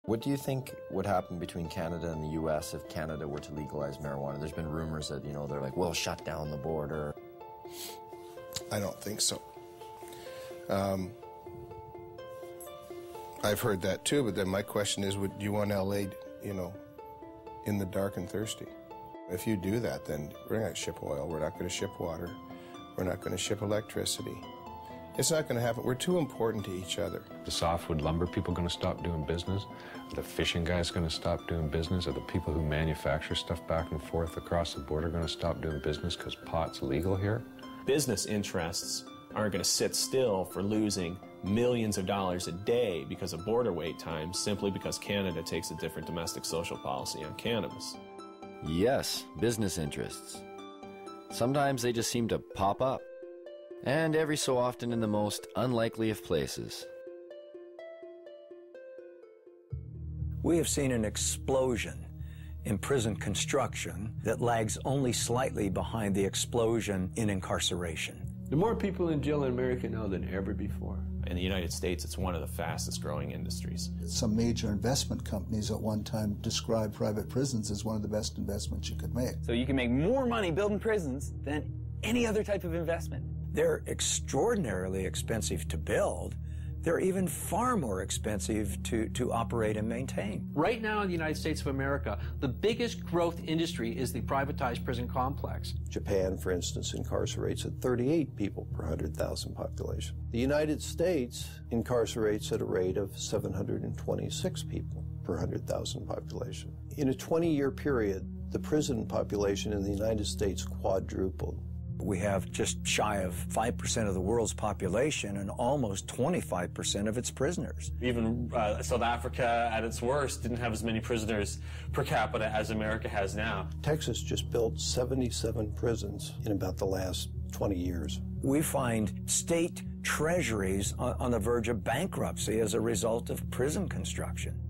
What do you think would happen between Canada and the U.S. if Canada were to legalize marijuana? There's been rumors that, they're like, we'll shut down the border. I don't think so. I've heard that too, but then my question is, do you want L.A., in the dark and thirsty? If you do that, then we're not going to ship oil, we're not going to ship water, we're not going to ship electricity. It's not going to happen. We're too important to each other. The softwood lumber people going to stop doing business? Are the fishing guys going to stop doing business? Are the people who manufacture stuff back and forth across the border going to stop doing business because pot's legal here? Business interests aren't going to sit still for losing millions of dollars a day because of border wait times simply because Canada takes a different domestic social policy on cannabis. Yes, business interests. Sometimes they just seem to pop up. And every so often in the most unlikely of places. We have seen an explosion in prison construction that lags only slightly behind the explosion in incarceration. There are more people in jail in America now than ever before. In the United States, it's one of the fastest growing industries. Some major investment companies at one time described private prisons as one of the best investments you could make. So you can make more money building prisons than any other type of investment. They're extraordinarily expensive to build. They're even far more expensive to operate and maintain. Right now in the United States of America, the biggest growth industry is the privatized prison complex. Japan, for instance, incarcerates at 38 people per 100,000 population. The United States incarcerates at a rate of 726 people per 100,000 population. In a 20-year period, the prison population in the United States quadrupled. We have just shy of 5% of the world's population and almost 25% of its prisoners. Even South Africa, at its worst, didn't have as many prisoners per capita as America has now. Texas just built 77 prisons in about the last 20 years. We find state treasuries on the verge of bankruptcy as a result of prison construction.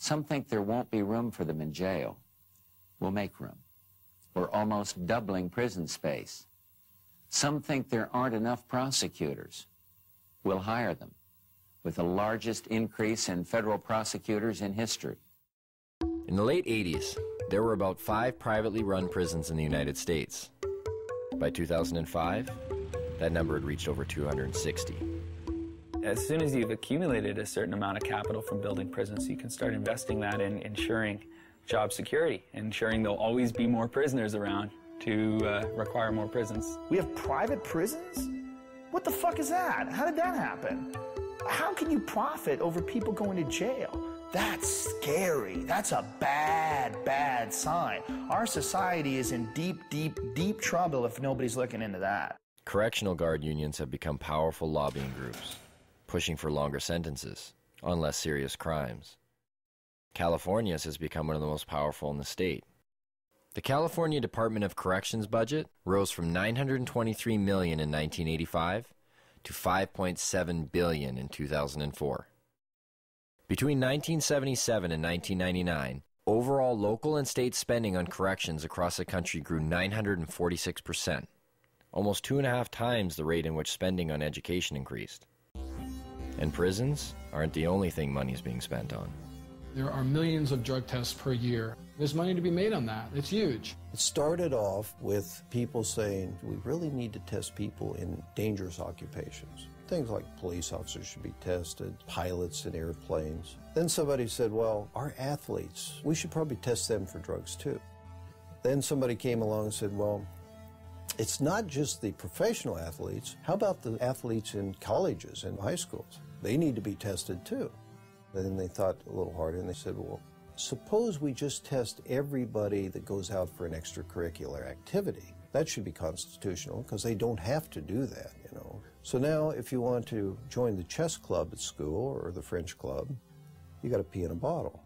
Some think there won't be room for them in jail. We'll make room. We're almost doubling prison space. Some think there aren't enough prosecutors. We'll hire them, with the largest increase in federal prosecutors in history. In the late 80s, there were about 5 privately run prisons in the United States. By 2005, that number had reached over 260. As soon as you've accumulated a certain amount of capital from building prisons, you can start investing that in ensuring job security, ensuring there'll always be more prisoners around to require more prisons. We have private prisons? What the fuck is that? How did that happen? How can you profit over people going to jail? That's scary. That's a bad, bad sign. Our society is in deep, deep, deep trouble if nobody's looking into that. Correctional guard unions have become powerful lobbying groups, pushing for longer sentences on less serious crimes. California's has become one of the most powerful in the state. The California Department of Corrections budget rose from $923 million in 1985 to $5.7 billion in 2004. Between 1977 and 1999, overall local and state spending on corrections across the country grew 946%, almost 2.5 times the rate in which spending on education increased. And prisons aren't the only thing money's being spent on. There are millions of drug tests per year. There's money to be made on that. It's huge. It started off with people saying, we really need to test people in dangerous occupations. Things like police officers should be tested, pilots in airplanes. Then somebody said, well, our athletes, we should probably test them for drugs too. Then somebody came along and said, well, it's not just the professional athletes. How about the athletes in colleges and high schools? They need to be tested too. Then they thought a little harder and they said, well, suppose we just test everybody that goes out for an extracurricular activity. That should be constitutional because they don't have to do that, you know. So now if you want to join the chess club at school or the French club, you got to pee in a bottle.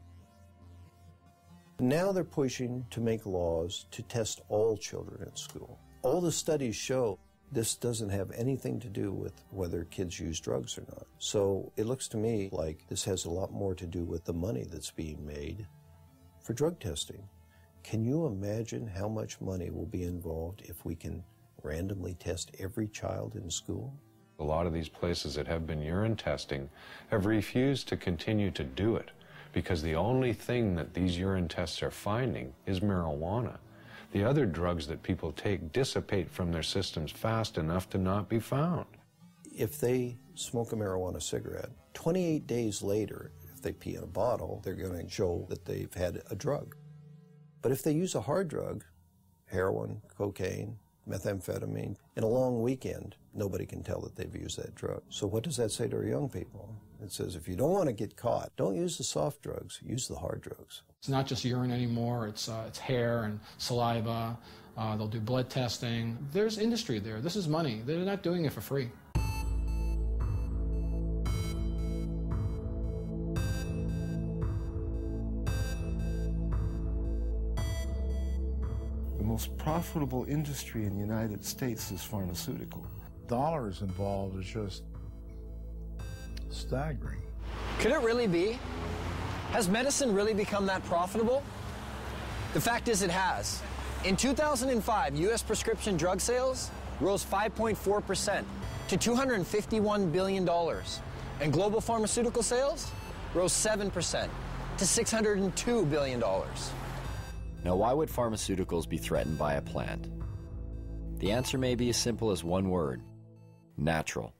Now they're pushing to make laws to test all children at school. All the studies show This doesn't have anything to do with whether kids use drugs or not. So it looks to me like this has a lot more to do with the money that's being made for drug testing. Can you imagine how much money will be involved if we can randomly test every child in school? A lot of these places that have been urine testing have refused to continue to do it because the only thing that these urine tests are finding is marijuana. The other drugs that people take dissipate from their systems fast enough to not be found. If they smoke a marijuana cigarette, 28 days later, if they pee in a bottle, they're going to show that they've had a drug. But if they use a hard drug, heroin, cocaine, methamphetamine, in a long weekend, nobody can tell that they've used that drug. So what does that say to our young people? It says, if you don't want to get caught, don't use the soft drugs, use the hard drugs. It's not just urine anymore, it's hair and saliva. They'll do blood testing. There's industry there. This is money. They're not doing it for free. The most profitable industry in the United States is pharmaceutical. Dollars involved is just staggering. Could it really be? Has medicine really become that profitable? The fact is it has. In 2005, U.S. prescription drug sales rose 5.4% to $251 billion, and global pharmaceutical sales rose 7% to $602 billion. Now, why would pharmaceuticals be threatened by a plant? The answer may be as simple as one word: natural.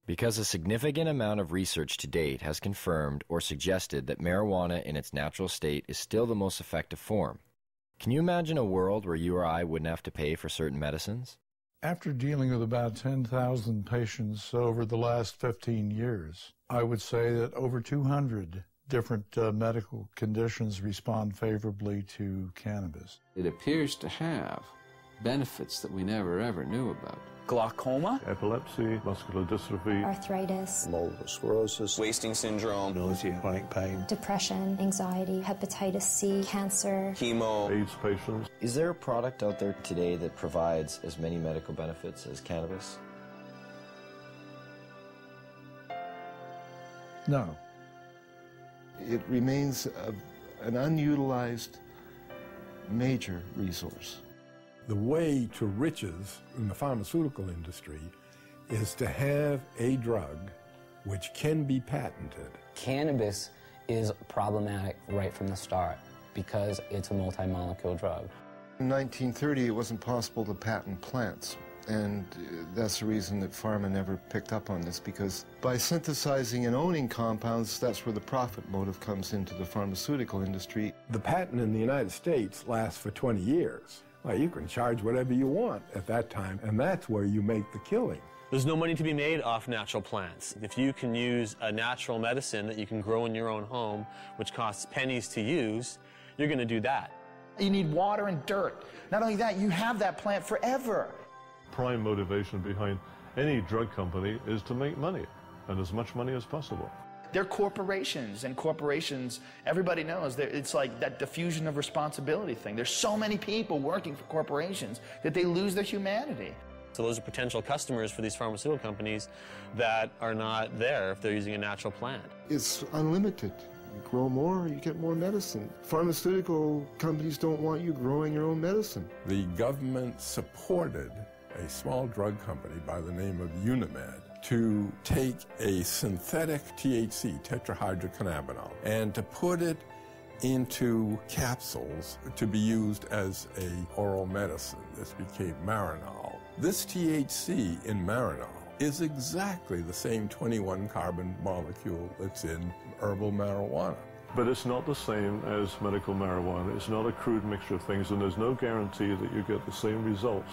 Because a significant amount of research to date has confirmed or suggested that marijuana in its natural state is still the most effective form. Can you imagine a world where you or I wouldn't have to pay for certain medicines? After dealing with about 10,000 patients over the last 15 years, I would say that over 200 different medical conditions respond favorably to cannabis. It appears to have benefits that we never ever knew about. Glaucoma, epilepsy, muscular dystrophy, arthritis, multiple sclerosis, wasting syndrome, nausea, chronic pain, depression, anxiety, hepatitis C, cancer, chemo, AIDS patients. Is there a product out there today that provides as many medical benefits as cannabis? No. It remains an unutilized major resource. The way to riches in the pharmaceutical industry is to have a drug which can be patented. Cannabis is problematic right from the start because it's a multi-molecule drug. In 1930, it wasn't possible to patent plants. And that's the reason that pharma never picked up on this, because by synthesizing and owning compounds, that's where the profit motive comes into the pharmaceutical industry. The patent in the United States lasts for 20 years. Well, you can charge whatever you want at that time, and that's where you make the killing. There's no money to be made off natural plants. If you can use a natural medicine that you can grow in your own home, which costs pennies to use, you're going to do that. You need water and dirt. Not only that, you have that plant forever. Prime motivation behind any drug company is to make money, and as much money as possible. They're corporations, and corporations, everybody knows, it's like that diffusion of responsibility thing. There's so many people working for corporations that they lose their humanity. So those are potential customers for these pharmaceutical companies that are not there if they're using a natural plant. It's unlimited. You grow more, you get more medicine. Pharmaceutical companies don't want you growing your own medicine. The government supported a small drug company by the name of Unimed to take a synthetic THC, tetrahydrocannabinol, and to put it into capsules to be used as an oral medicine. This became Marinol. This THC in Marinol is exactly the same 21 carbon molecule that's in herbal marijuana. But it's not the same as medical marijuana. It's not a crude mixture of things, and there's no guarantee that you get the same results.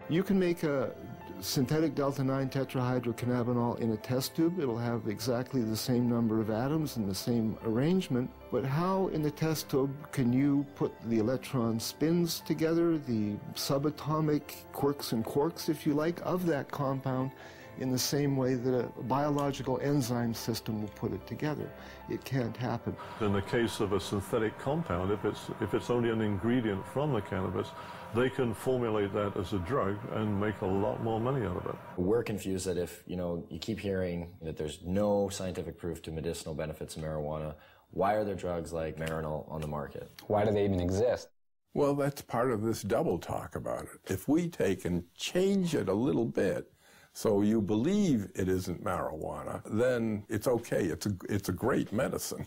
You can make a synthetic delta-9 tetrahydrocannabinol in a test tube. It'll have exactly the same number of atoms and the same arrangement. But how in the test tube can you put the electron spins together, the subatomic quirks and quarks, if you like, of that compound in the same way that a biological enzyme system will put it together? It can't happen. In the case of a synthetic compound, if it's only an ingredient from the cannabis, they can formulate that as a drug and make a lot more money out of it. We're confused that if, you keep hearing that there's no scientific proof to medicinal benefits of marijuana, why are there drugs like Marinol on the market? Why do they even exist? Well, that's part of this double talk about it. If we take and change it a little bit so you believe it isn't marijuana, then it's okay. It's a great medicine.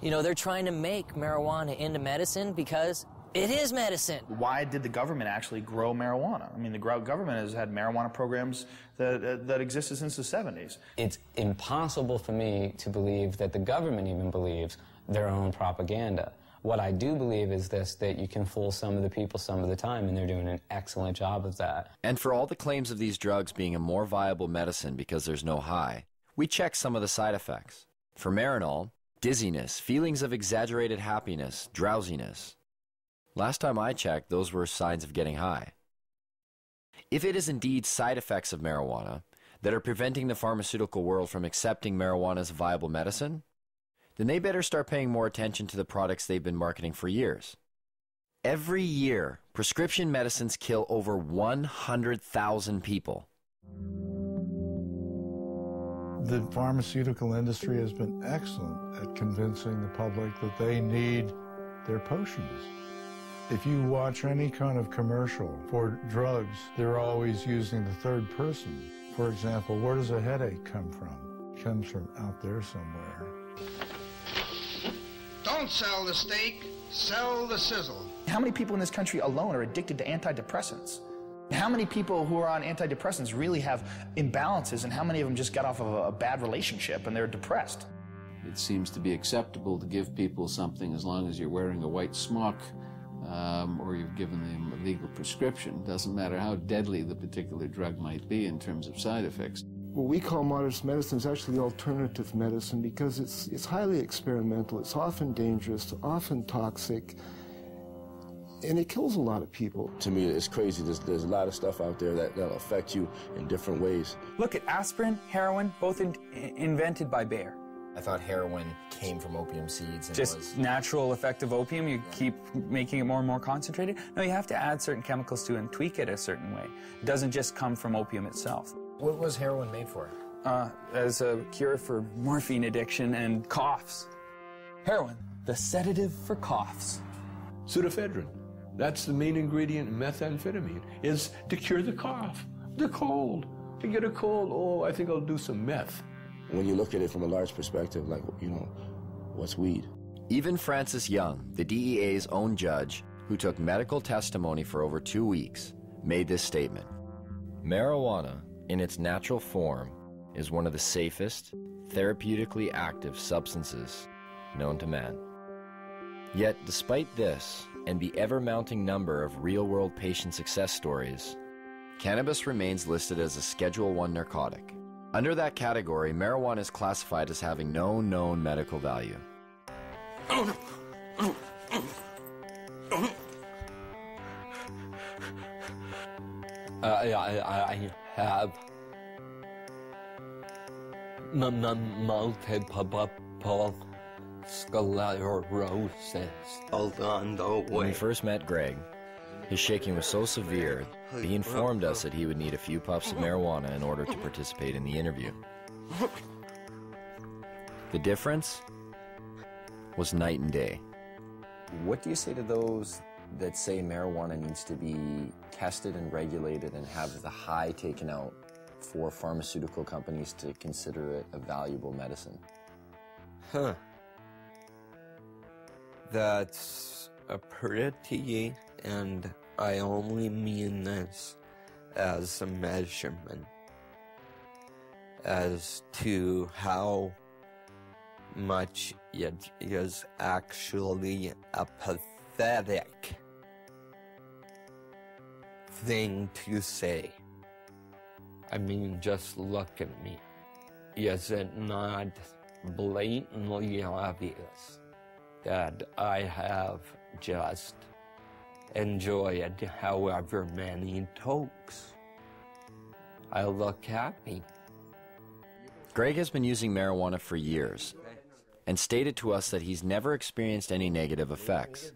They're trying to make marijuana into medicine because it is medicine. Why did the government actually grow marijuana? I mean, the government has had marijuana programs that existed since the 70s. It's impossible for me to believe that the government even believes their own propaganda. What I do believe is this, that you can fool some of the people some of the time, and they're doing an excellent job of that. And for all the claims of these drugs being a more viable medicine because there's no high, we check some of the side effects. For Marinol, dizziness, feelings of exaggerated happiness, drowsiness. Last time I checked, those were signs of getting high. If it is indeed side effects of marijuana that are preventing the pharmaceutical world from accepting marijuana as a viable medicine, then they better start paying more attention to the products they've been marketing for years. Every year, prescription medicines kill over 100,000 people. The pharmaceutical industry has been excellent at convincing the public that they need their potions. If you watch any kind of commercial for drugs, they're always using the third person. For example, where does a headache come from? It comes from out there somewhere. Don't sell the steak, sell the sizzle. How many people in this country alone are addicted to antidepressants? How many people who are on antidepressants really have imbalances, and how many of them just got off of a bad relationship and they're depressed? It seems to be acceptable to give people something as long as you're wearing a white smock or you've given them a legal prescription. Doesn't matter how deadly the particular drug might be in terms of side effects. What we call modern medicine is actually alternative medicine because it's highly experimental, it's often dangerous, often toxic, and it kills a lot of people. To me, it's crazy. There's a lot of stuff out there that'll affect you in different ways. Look at aspirin, heroin, both invented by Bayer. I thought heroin came from opium seeds. And Just natural effect of opium, you keep making it more and more concentrated? No, you have to add certain chemicals to it and tweak it a certain way. It doesn't just come from opium itself. What was heroin made for? As a cure for morphine addiction and coughs. Heroin, the sedative for coughs. Pseudoephedrine. That's the main ingredient in methamphetamine, is to cure the cough, the cold. To get a cold, oh, I think I'll do some meth. When you look at it from a large perspective, like, what's weed? Even Francis Young, the DEA's own judge, who took medical testimony for over 2 weeks, made this statement. Marijuana, in its natural form, is one of the safest, therapeutically active substances known to man. Yet, despite this, and the ever-mounting number of real-world patient success stories, cannabis remains listed as a Schedule I narcotic. Under that category, marijuana is classified as having no known medical value. I have multiple sclerosis. When we first met Greg, his shaking was so severe that he informed us that he would need a few puffs of marijuana in order to participate in the interview. The difference was night and day. What do you say to those that say marijuana needs to be tested and regulated and have the high taken out for pharmaceutical companies to consider it a valuable medicine? That's a pretty, and I only mean this as a measurement, as to how much it is actually a pathetic thing to say. I mean, just look at me. Is it not blatantly obvious that I have just enjoyed however many tokes? I look happy. Greg has been using marijuana for years and stated to us that he's never experienced any negative effects.